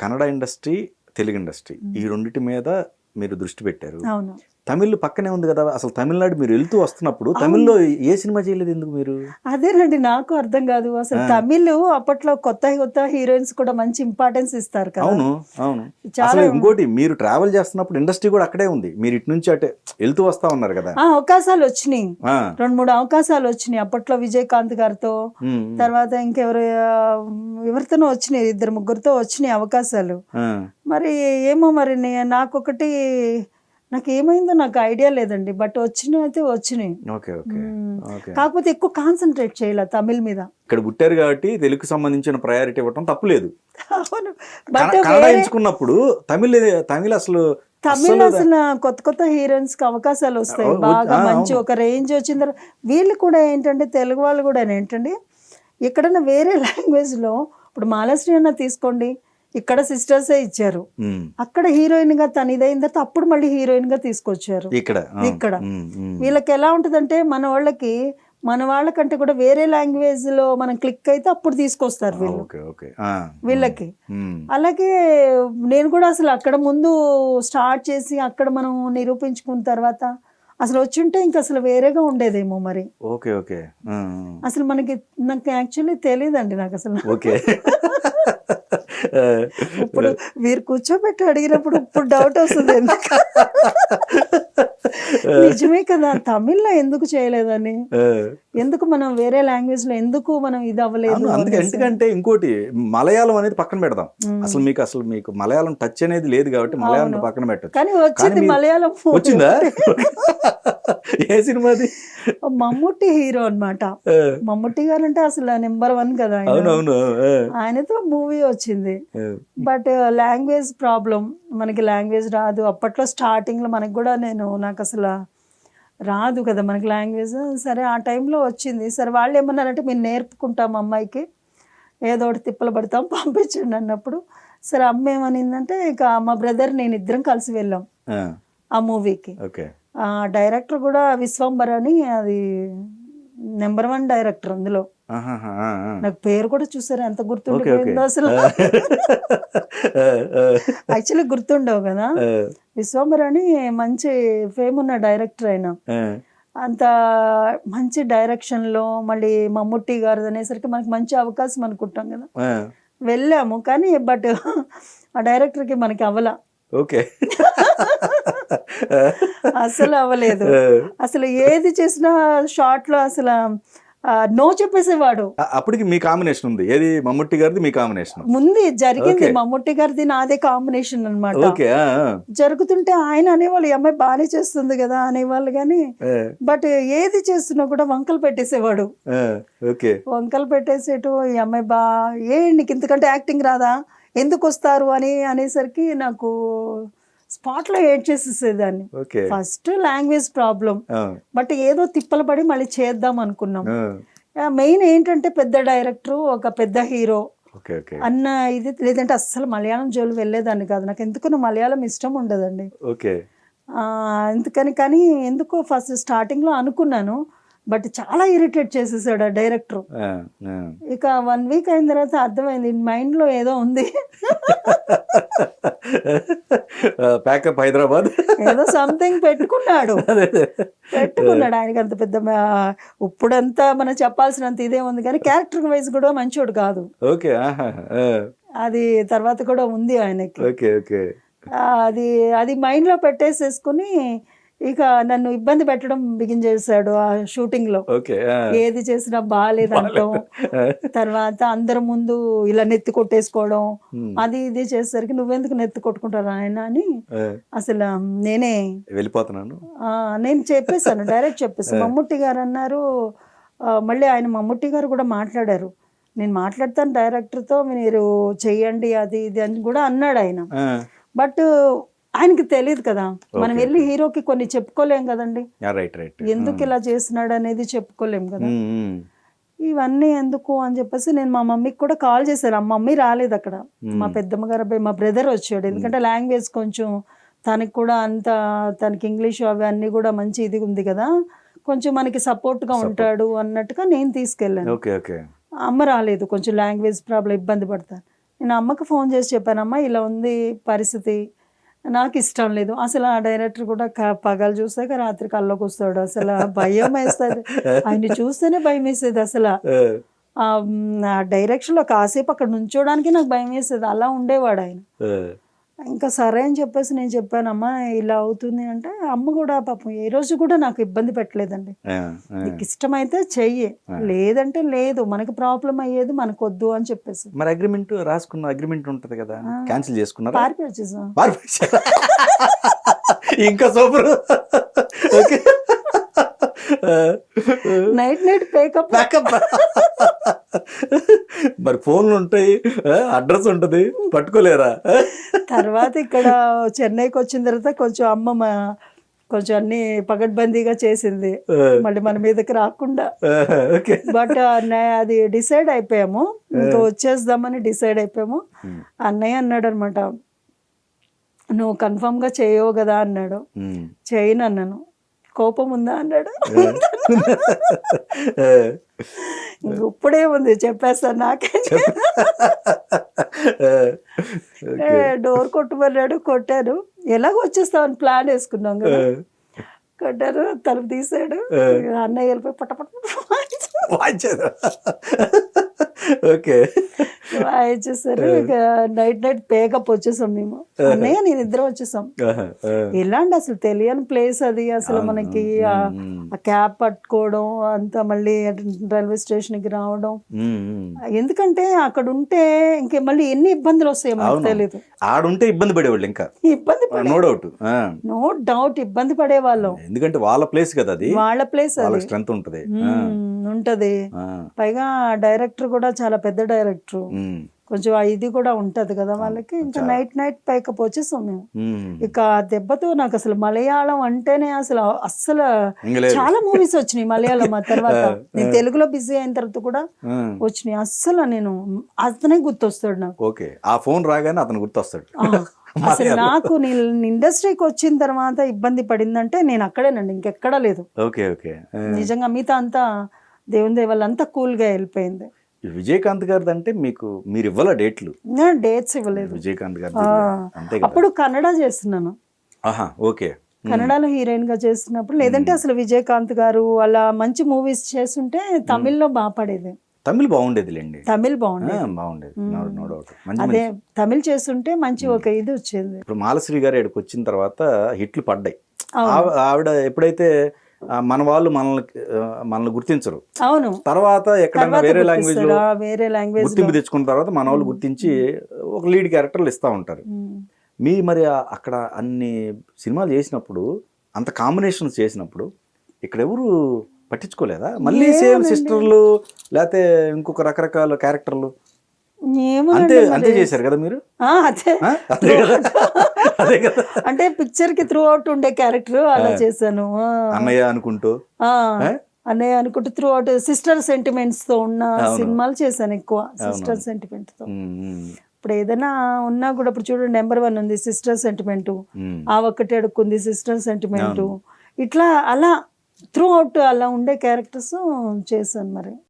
Kannada industry, Telugu industry ఈ రెండిటి మీద మీరు దృష్టి పెట్టారు. అవును. తమిళ్ పక్కనే ఉంది కదా, అసలు తమిళనాడు మీరు వెళ్తూ వస్తున్నప్పుడు తమిళ్లో ఏ సినిమా చేయలేదు ఎందుకు మీరు? అదేనండి నాకు అర్థం కాదు అసలు. తమిళ్ అప్పట్లో కొత్త కొత్త హీరోయిన్స్ కూడా మంచి ఇంపార్టెన్స్ ఇస్తారు కదా. అవును అవును. అసలు ఇంకోటి, మీరు ట్రావెల్ చేస్తున్నప్పుడు ఇండస్ట్రీ కూడా అక్కడే ఉంది, మీరు ఇటు నుంచి అటే వెళ్తూ వస్తా ఉన్నారు కదా. అవకాశాలు వచ్చినాయి, 2-3 అవకాశాలు వచ్చినాయి అప్పట్లో విజయకాంత్ గారితో, తర్వాత ఎవరితోనో వచ్చినాయి, 2-3 వచ్చినాయి అవకాశాలు. మరి ఏమో మరి నాకు ఏమైందో నాకు ఐడియా లేదండి, బట్ వచ్చినాయి. కాకపోతే ఎక్కువ కాన్సన్ట్రేట్ చేయాలి తమిళ్ మీద. ఇక్కడ పుట్టారు కాబట్టి తెలుగుకి సంబంధించిన ప్రయారిటీ ఇవ్వటం తప్పులేదు. బట్ ఎంచుకున్నప్పుడు తమిళ అసలు కొత్త హీరోయిన్స్ కి అవకాశాలు వస్తాయి బాగా, మంచి ఒక రేంజ్ వచ్చిన తర్వాత వీళ్ళు కూడా ఏంటంటే తెలుగు వాళ్ళు కూడా ఏంటండి ఎక్కడన్నా వేరే లాంగ్వేజ్ లో, ఇప్పుడు మాలాశ్రీ అన్న తీసుకోండి, ఇక్కడ సిస్టర్సే ఇచ్చారు, అక్కడ హీరోయిన్ గా తను ఇదైన తర్వాత అప్పుడు మళ్ళీ హీరోయిన్ గా తీసుకొచ్చారు. ఇక్కడ వీళ్ళకి ఎలా ఉంటదంటే మన వాళ్ళకంటే కూడా వేరే లాంగ్వేజ్ లో మనం క్లిక్ అయితే అప్పుడు తీసుకొస్తారు వీళ్ళకి. అలాగే నేను కూడా అసలు అక్కడ ముందు స్టార్ట్ చేసి అక్కడ మనం నిరూపించుకున్న తర్వాత అసలు వచ్చుంటే ఇంకా అసలు వేరేగా ఉండేదేమో మరి. అసలు నాకు యాక్చువల్లీ తెలియదండి నాకు అసలు. ఇప్పుడు మీరు కూర్చోబెట్టి అడిగినప్పుడు ఇప్పుడు డౌట్ వస్తుంది, నిజమే కదా తమిళ్లో ఎందుకు చేయలేదని, ఎందుకు మనం వేరే లాంగ్వేజ్ లో ఎందుకు మనం ఇది అవ్వలేదు. ఎందుకంటే ఇంకోటి, మలయాళం అనేది పక్కన పెడదాం, అసలు మీకు మలయాళం టచ్ అనేది లేదు కాబట్టి మలయాళం పక్కన పెట్టచ్చు. కానీ వచ్చింది మలయాళం. వచ్చిందా? ఏ సినిమాది? మమ్ముట్టి హీరో అన్నమాట. మమ్ముట్టి గారు అంటే అసలు నెంబర్ 1 కదా, ఆయనతో మూవీ వచ్చింది. బట్ లాంగ్వేజ్ ప్రాబ్లం, మనకి లాంగ్వేజ్ రాదు అప్పట్లో స్టార్టింగ్ లో. మనకి కూడా నాకు అసలు రాదు కదా మనకి లాంగ్వేజ్. సరే ఆ టైంలో వచ్చింది. సరే వాళ్ళు ఏమన్నారంటే మేము నేర్పుకుంటాం అమ్మాయికి, ఏదో ఒకటి తిప్పలు పడతాం పంపించండి అన్నప్పుడు, సరే అమ్మ ఏమనిందంటే ఇక మా బ్రదర్ నేను ఇద్దరం కలిసి వెళ్ళాం ఆ మూవీకి. డైరెక్టర్ కూడా విశ్వంబర్ అని, అది నెంబర్ 1 డైరెక్టర్ అందులో. నాకు పేరు కూడా చూసారు ఎంత గుర్తుండిపోయిందో అసలు. యాక్చువల్లీ గుర్తుండవు కదా. విశ్వంబర్ అని మంచి ఫేమ్ ఉన్న డైరెక్టర్ అయినా, అంత మంచి డైరెక్షన్ లో మళ్ళీ మమ్ముట్టి గారు అనేసరికి మనకి మంచి అవకాశం అనుకుంటాం కదా. వెళ్ళాము కానీ బట్ ఆ డైరెక్టర్కి మనకి అవ్వలా. అసలు అవ్వలేదు. అసలు ఏది చేసినా షార్ట్ లో అసలు నో చెప్పేసేవాడు. అప్పటికి మీ కాంబినేషన్ ఉంది, ఏది మమ్ముట్టి గారిది మీ కాంబినేషన్ ముందు జరిగింది. మమ్ముట్టి గారిది నాదే కాంబినేషన్ అన్నమాట. జరుగుతుంటే ఆయన అనేవాళ్ళు ఈ అమ్మాయి బాగానే చేస్తుంది కదా అనేవాళ్ళు, కానీ బట్ ఏది చేస్తున్నా కూడా వంకలు పెట్టేసేవాడు. వంకలు పెట్టేసేటు ఈ అమ్మాయి నీకు ఇంతకంటే యాక్టింగ్ రాదా, ఎందుకు వస్తారు అనేసరికి నాకు స్పాట్ లో ఏడ్ చేసేసేదాన్ని. ఫస్ట్ లాంగ్వేజ్ ప్రాబ్లం, బట్ ఏదో తిప్పలు పడి మళ్ళీ చేద్దాం అనుకున్నాం. మెయిన్ ఏంటంటే పెద్ద డైరెక్టర్, ఒక పెద్ద హీరో అన్న ఇది, లేదంటే అస్సలు మలయాళం జోలు వెళ్ళేదాన్ని కాదు. నాకు ఎందుకు మలయాళం ఇష్టం ఉండదండి. కానీ ఎందుకో ఫస్ట్ స్టార్టింగ్ లో అనుకున్నాను, బట్ చాలా ఇరిటేట్ చేసేసాడు ఆ డైరెక్టర్. ఇక 1 వీక్ అయిన తర్వాత అర్థమైంది మైండ్ లో ఏదో ఉంది, ప్యాకప్ హైదరాబాద్ ఏదో సంథింగ్ పెట్టుకున్నాడు. ఆయనకి అంత పెద్ద ఇప్పుడంతా మనం చెప్పాల్సినంత ఇదే ఉంది, కానీ క్యారెక్టర్ వైజ్ కూడా మంచోడు కాదు. అది తర్వాత కూడా ఉంది ఆయనకి. అది మైండ్ లో పెట్టేసేసుకుని ఇక నన్ను ఇబ్బంది పెట్టడం బిగిన్ చేశాడు ఆ షూటింగ్ లో. ఏది చేసినా బాగాలేదంటాం, తర్వాత అందరి ముందు ఇలా నెత్తి కొట్టేసుకోవడం, అది ఇది చేసేసరికి నువ్వెందుకు నెత్తి కొట్టుకుంటారు ఆయన అని అసలు నేనే వెళ్ళిపోతున్నాను. నేను చెప్పేశాను, డైరెక్ట్ చెప్పేసాను. మమ్ముట్టి గారు అన్నారు, మళ్ళీ ఆయన మమ్ముట్టి గారు కూడా మాట్లాడారు, నేను మాట్లాడతాను డైరెక్టర్తో, మీరు చెయ్యండి అది ఇది అని కూడా అన్నాడు ఆయన. బట్ ఆయనకి తెలియదు కదా, మనం వెళ్ళి హీరోకి కొన్ని చెప్పుకోలేం కదండి, ఎందుకు ఇలా చేస్తున్నాడు అనేది చెప్పుకోలేం కదా. ఇవన్నీ ఎందుకు అని చెప్పేసి నేను మా మమ్మీకి కూడా కాల్ చేశాను. ఆ మమ్మీ రాలేదు అక్కడ, మా పెద్దమ్మ గారు అబ్బాయి మా బ్రదర్ వచ్చాడు. ఎందుకంటే లాంగ్వేజ్ కొంచెం తనకి కూడా తనకి ఇంగ్లీష్ అవి అన్నీ కూడా మంచి ఇది ఉంది కదా, కొంచెం మనకి సపోర్ట్ గా ఉంటాడు అన్నట్టుగా నేను తీసుకెళ్ళాను. అమ్మ రాలేదు, కొంచెం లాంగ్వేజ్ ప్రాబ్లం ఇబ్బంది పడతాను. నేను అమ్మకి ఫోన్ చేసి చెప్పానమ్మా ఇలా ఉంది పరిస్థితి, నాకు ఇష్టం లేదు. అసలు ఆ డైరెక్టర్ కూడా పగలు చూసాక రాత్రి కల్లోకి వస్తాడు. అసలు భయం వేస్తుంది, ఆయన చూస్తేనే భయం వేసేది. అసలు ఆ డైరెక్షన్ లో కాసేపు అక్కడ నుంచోడానికి నాకు భయం వేసేది, అలా ఉండేవాడు ఆయన. ఇంకా సరే అని చెప్పేసి నేను చెప్పానమ్మా ఇలా అవుతుంది అంటే, అమ్మ కూడా పాపం ఏ రోజు కూడా నాకు ఇబ్బంది పెట్టలేదండి. నీకు ఇష్టమైతే చెయ్యి, లేదంటే లేదు, మనకి ప్రాబ్లం అయ్యేది మనకు వద్దు అని చెప్పేసి. మరి అగ్రిమెంట్ రాసుకున్న అగ్రిమెంట్ ఉంటది కదా, క్యాన్సిల్ చేసుకున్నారు? పారిపోయి వచ్చేసాం. ఇంకా super. Okay, night night pack up. మరి ఫోన్లు ఉంటాయి, అడ్రస్ ఉంటది, పట్టుకోలేరా? తర్వాత ఇక్కడ చెన్నైకి వచ్చిన తర్వాత కొంచెం అమ్మ కొంచెం అన్ని పగడ్బందీగా చేసింది, మళ్ళీ మన మీదకి రాకుండా. బట్ అది డిసైడ్ అయిపోయాము, ఇంకా వచ్చేద్దామని డిసైడ్ అయిపోయాము. అన్నయ్య అన్నాడు అనమాట, నువ్వు కన్ఫర్మ్ గా చేయవు కదా అన్నాడు. చేయను అన్నాను. కోపం ఉందా అన్నాడు. ఇప్పుడే ఉంది చెప్పేస్తాను, నాకే. డోర్ కొట్టమన్నాడు, కొట్టాను. ఎలాగో వచ్చేస్తామని ప్లాన్ వేసుకున్నాం కదా. కొట్టారు, తలుపు తీసాడు, అన్నయ్య వెళ్ళిపోయి పట్టపట్ట వాయించేసారు. ఇక నైట్ నైట్ పేకప్ వచ్చేసాం మేము, అన్నయ్య నేను ఇద్దరం వచ్చేసాం. ఎలాంటి అసలు తెలియని ప్లేస్ అది, అసలు మనకి ఆ క్యాబ్ పట్టుకోవడం అంతా, మళ్ళీ రైల్వే స్టేషన్ కి రావడం. ఎందుకంటే అక్కడ ఉంటే ఇంకే మళ్ళీ ఎన్ని ఇబ్బందులు వస్తాయో మనకు తెలియదు. ఆడుంటే ఇబ్బంది పడేవాళ్ళు, ఇంకా ఇబ్బంది నో డౌట్, నో డౌట్ ఇబ్బంది పడేవాళ్ళం. ఎందుకంటే వాళ్ళ ప్లేస్ కదా అది, వాళ్ళ ప్లేస్ అది, స్ట్రెంత్ ఉంటది. పైగా డైరెక్టర్ కూడా చాలా పెద్ద డైరెక్టర్, కొంచెం ఇది కూడా ఉంటది కదా వాళ్ళకి. ఇంకా నైట్ నైట్ పైకప్ వచ్చేసాం మేము. ఇక దెబ్బతో నాకు అసలు మలయాళం అంటేనే అస్సలు చాలా మూవీస్ వచ్చినాయి మలయాళం. ఆ తర్వాత నేను తెలుగులో బిజీ అయిన తర్వాత కూడా వచ్చినాయి. అస్సలు నేను అతనే గుర్తొస్తాడు నాకు. ఓకే, ఆ ఫోన్ రాగానే అతను గుర్తొస్తాడు. అసలు నాకు నేను ఇండస్ట్రీకి వచ్చిన తర్వాత ఇబ్బంది పడిందంటే నేను అక్కడేనండి, ఇంకెక్కడా లేదు. ఓకే ఓకే, నిజంగా మిగతా అంతా దేవుని దయ వల్ల అంతా కూల్ గా వెళ్ళిపోయింది. విజయకాంత్ గారిది అంటే మీరు ఇవ్వాల డేట్లు? డేట్స్ ఇవ్వలేదు విజయకాంత్ గారు. అప్పుడు కన్నడ చేస్తున్నాను. ఓకే, కన్నడలో హీరోయిన్ గా చేస్తున్నప్పుడు. లేదంటే అసలు విజయకాంత్ గారు అలా మంచి మూవీస్ చేస్తుంటే తమిళ్లో బాగా పడేది. తమిళ్ బాగుండేదిలేండి, తమిళ్ బాగుండేది. అదే తమిళ్ చేస్తుంటే మంచి ఒక ఇది వచ్చేది. ఇప్పుడు మాలశ్రీ గారు ఇక్కడికి వచ్చిన తర్వాత హిట్లు పడ్డాయి. ఆవిడ ఎప్పుడైతే మన వాళ్ళు మనల్ని గుర్తించరు, అవును, తర్వాత ఎక్కడైనా వేరే లాంగ్వేజ్ గుర్తింపు తెచ్చుకున్న తర్వాత మన వాళ్ళు గుర్తించి ఒక లీడ్ క్యారెక్టర్లు ఇస్తా ఉంటారు. మరి అక్కడ అన్ని సినిమాలు చేసినప్పుడు, అంత కాంబినేషన్స్ చేసినప్పుడు ఇక్కడ ఎవరు పట్టించుకోలేదా? మళ్ళీ సేమ్ సిస్టర్లు లేకపోతే ఇంకొక రకరకాల క్యారెక్టర్లు అంతే చేశారు కదా మీరు? అదే అంటే పిక్చర్ కి త్రూ అవుట్ ఉండే క్యారెక్టర్ అలా చేశాను. అన్నయ్య అనుకుంటూ త్రూ అవుట్ సిస్టర్ సెంటిమెంట్స్ తో ఉన్న సినిమాలు చేశాను ఎక్కువ. సిస్టర్ సెంటిమెంట్ తో ఇప్పుడు ఏదైనా ఉన్నా కూడా, ఇప్పుడు చూడండి నెంబర్ 1 ఉంది సిస్టర్ సెంటిమెంట్, ఆ ఒక్కటి అడుక్కుంది సిస్టర్ సెంటిమెంట్, ఇట్లా అలా త్రూ అవుట్ అలా ఉండే క్యారెక్టర్స్ చేశాను మరి.